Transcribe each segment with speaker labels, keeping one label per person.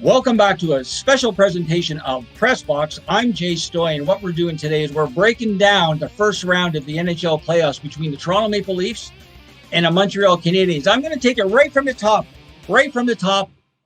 Speaker 1: Welcome back to a special presentation of Pressbox. I'm Jay Stoyan. What we're doing today is we're breaking down the first round of the NHL playoffs between the Toronto Maple Leafs and the Montreal Canadiens. I'm going to take it right from the top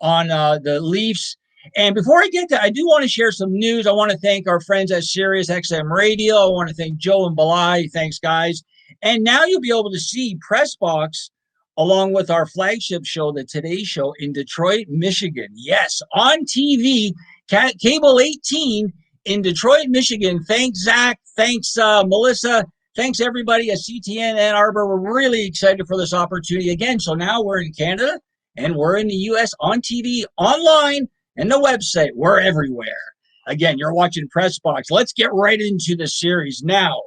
Speaker 1: on the Leafs. And before I get to, I do want to share some news. I want to thank our friends at Sirius XM Radio. I want to thank Joe and Balai. Thanks, guys. And now you'll be able to see Pressbox along with our flagship show, the Today Show, in Detroit, Michigan. Yes, on TV, Cable 18 in Detroit, Michigan. Thanks, Zach. Thanks, Melissa. Thanks, everybody at CTN Ann Arbor. We're really excited for this opportunity again. So now we're in Canada and we're in the U.S. on TV, online, and the website. We're everywhere. Again, you're watching Pressbox. Let's get right into the series now.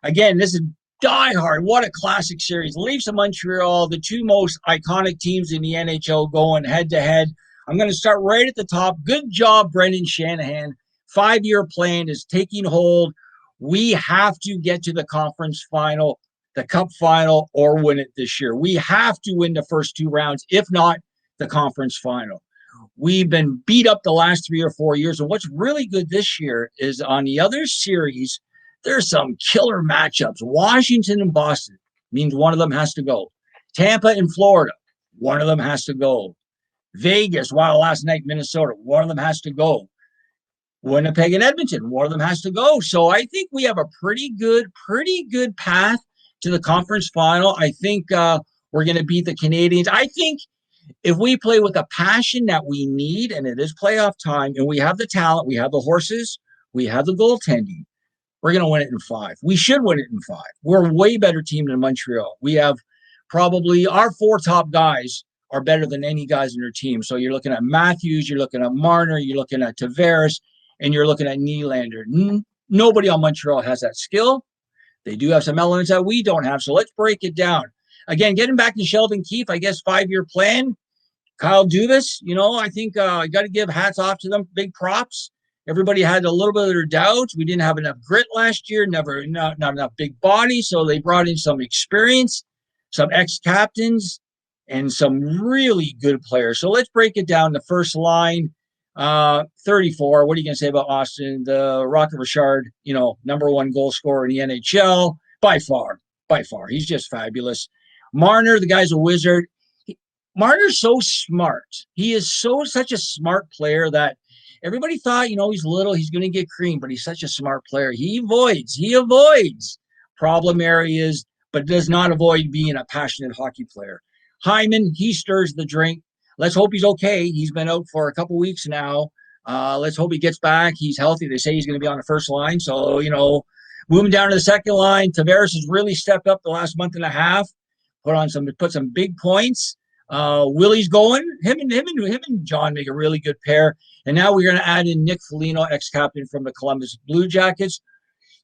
Speaker 1: Again, this is Die Hard. What a classic series. Leafs and Montreal, the two most iconic teams in the NHL going head-to-head. I'm going to start right at the top. Good job, Brendan Shanahan. 5-year plan is taking hold. We have to get to the conference final, the cup final, or win it this year. We have to win the first two rounds, if not the conference final. We've been beat up the last 3 or 4 years, and what's really good this year is on the other series, there's some killer matchups. Washington and Boston means one of them has to go. Tampa and Florida, one of them has to go. Vegas, last night, Minnesota, one of them has to go. Winnipeg and Edmonton, one of them has to go. So I think we have a pretty good path to the conference final. I think we're going to beat the Canadiens. I think if we play with the passion that we need, and it is playoff time, and we have the talent, we have the horses, we have the goaltending, we're going to win it in 5. We should win it in 5. We're a way better team than Montreal. We have probably our 4 top guys are better than any guys in their team. So you're looking at Matthews, you're looking at Marner, you're looking at Tavares, and you're looking at Nylander. Nobody on Montreal has that skill. They do have some elements that we don't have. So let's break it down. Again, getting back to Sheldon Keefe, I guess 5-year plan. Kyle Dubas, I think I got to give hats off to them. Big props. Everybody had a little bit of their doubts. We didn't have enough grit last year, not enough big body. So they brought in some experience, some ex-captains, and some really good players. So let's break it down. The first line, 34. What are you going to say about Austin? The Rocket Richard, number 1 goal scorer in the NHL by far. He's just fabulous. Marner, the guy's a wizard. Marner's so smart. He is such a smart player that everybody thought, he's little, he's going to get creamed, but he's such a smart player. He avoids problem areas, but does not avoid being a passionate hockey player. Hyman, he stirs the drink. Let's hope he's okay. He's been out for a couple weeks now. Let's hope he gets back. He's healthy. They say he's going to be on the first line. So, moving down to the second line, Tavares has really stepped up the last month and a half, put some big points. Willie's going. Him and John make a really good pair. And now we're going to add in Nick Foligno, ex-captain from the Columbus Blue Jackets.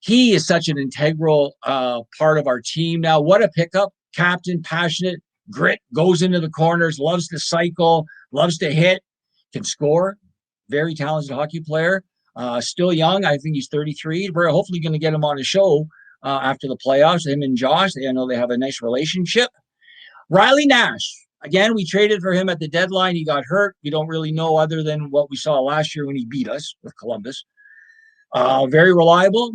Speaker 1: He is such an integral part of our team now. What a pickup. Captain, passionate, grit, goes into the corners, loves to cycle, loves to hit, can score. Very talented hockey player. Still young. I think he's 33. We're hopefully going to get him on the show after the playoffs. Him and Josh, I know they have a nice relationship. Riley Nash. Again, we traded for him at the deadline. He got hurt. We don't really know other than what we saw last year when he beat us with Columbus. Very reliable,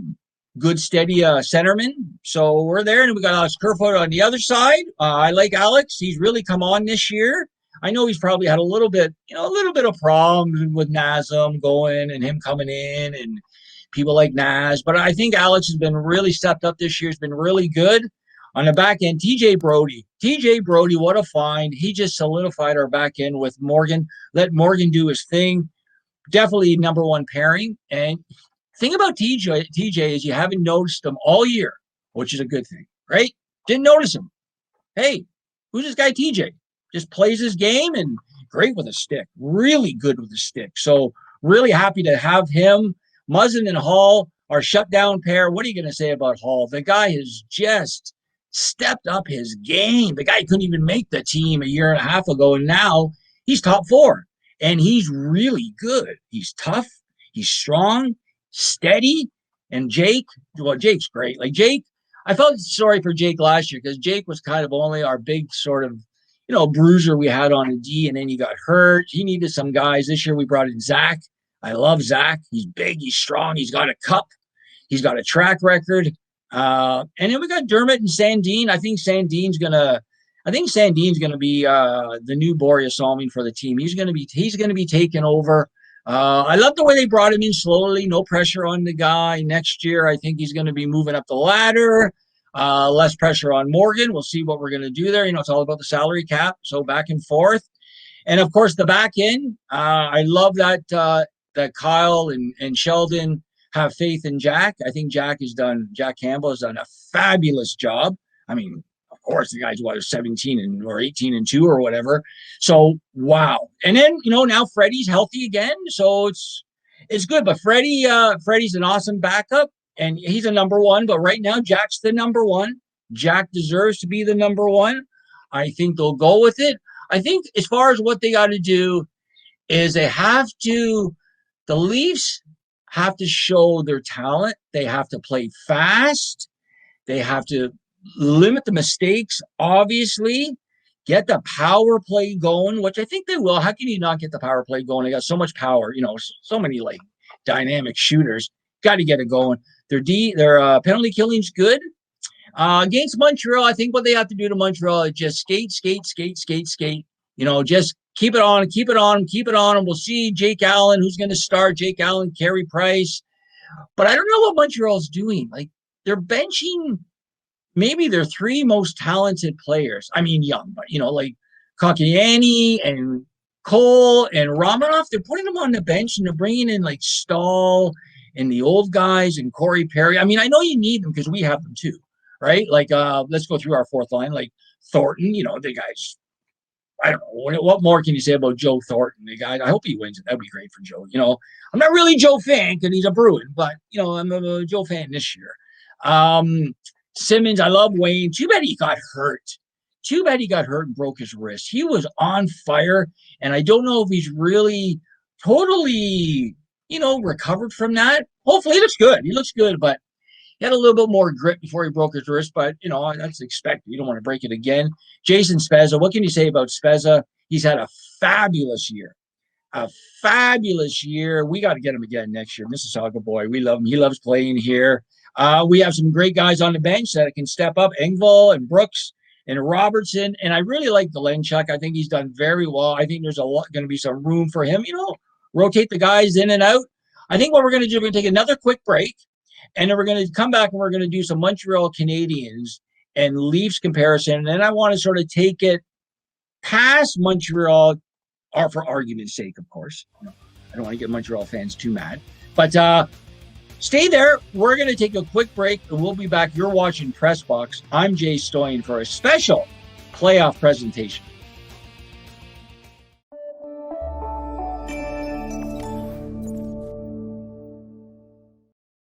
Speaker 1: good, steady centerman. So we're there, and we got Alex Kerfoot on the other side. I like Alex. He's really come on this year. I know he's probably had a little bit of problems with Nazem going and him coming in and people like Naz. But I think Alex has been really stepped up this year. He's been really good. On the back end, TJ Brody, what a find. He just solidified our back end with Morgan. Let Morgan do his thing. Definitely number 1 pairing. And thing about TJ is you haven't noticed him all year, which is a good thing, right? Didn't notice him. Hey, who's this guy TJ? Just plays his game and great with a stick. Really good with a stick. So really happy to have him. Muzzin and Hall, our shutdown pair. What are you going to say about Hall? The guy has just stepped up his game. The guy couldn't even make the team a year and a half ago, and now he's top 4. And he's really good. He's tough. He's strong, steady. And Jake's great. Like Jake, I felt sorry for Jake last year because Jake was kind of only our big sort of bruiser we had on a D, and then he got hurt. He needed some guys. This year we brought in Zach. I love Zach. He's big. He's strong. He's got a cup. He's got a track record. And then we got Dermott and Sandine. I think Sandine's gonna be the new Boreas Salming for the team. He's gonna be taking over. I love the way they brought him in slowly. No pressure on the guy. Next year, I think he's going to be moving up the ladder. Less pressure on Morgan. We'll see what we're going to do there. It's all about the salary cap. So back and forth. And of course, the back end. I love that Kyle and Sheldon have faith in Jack. I think Jack Campbell has done a fabulous job. I mean, of course, the guy's 17 or 18-2 or whatever. So wow. And then now Freddie's healthy again, so it's good. But Freddie's an awesome backup, and he's a number one. But right now, Jack's the number one. Jack deserves to be the number one. I think they'll go with it. I think as far as what they got to do is the Leafs have to show their talent. They have to play fast. They have to limit the mistakes, obviously. Get the power play going, which I think they will. How can you not get the power play going? They got so much power, so many dynamic shooters. Got to get it going. Their penalty killing's good. Against Montreal, I think what they have to do to Montreal is just skate. Just keep it on, and we'll see Jake Allen, who's going to start. Jake Allen, Carey Price. But I don't know what Montreal's doing. They're benching maybe their three most talented players. I mean, young, but Kotkaniemi and Cole and Romanoff, they're putting them on the bench and they're bringing in Stahl and the old guys and Corey Perry. I mean, I know you need them because we have them too, right? Let's go through our fourth line. Thornton, the guys. I don't know. What more can you say about Joe Thornton? The guy, I hope he wins it. That'd be great for Joe. I'm not really a Joe fan because he's a Bruin, but, I'm a Joe fan this year. Simmons, I love Wayne. Too bad he got hurt. And broke his wrist. He was on fire, and I don't know if he's really totally, recovered from that. Hopefully he looks good. But he had a little bit more grit before he broke his wrist, but, that's expected. You don't want to break it again. Jason Spezza, what can you say about Spezza? He's had a fabulous year. We got to get him again next year. Mississauga boy, we love him. He loves playing here. We have some great guys on the bench that can step up, Engvall and Brooks and Robertson. And I really like Galenchuk. I think he's done very well. I think there's going to be some room for him, rotate the guys in and out. I think what we're going to do, we're going to take another quick break, and then we're going to come back and we're going to do some Montreal Canadiens and Leafs comparison. And then I want to sort of take it past Montreal, or for argument's sake, of course. I don't want to get Montreal fans too mad. But stay there. We're going to take a quick break, and we'll be back. You're watching Press Box. I'm Jay Stoyan for a special playoff presentation.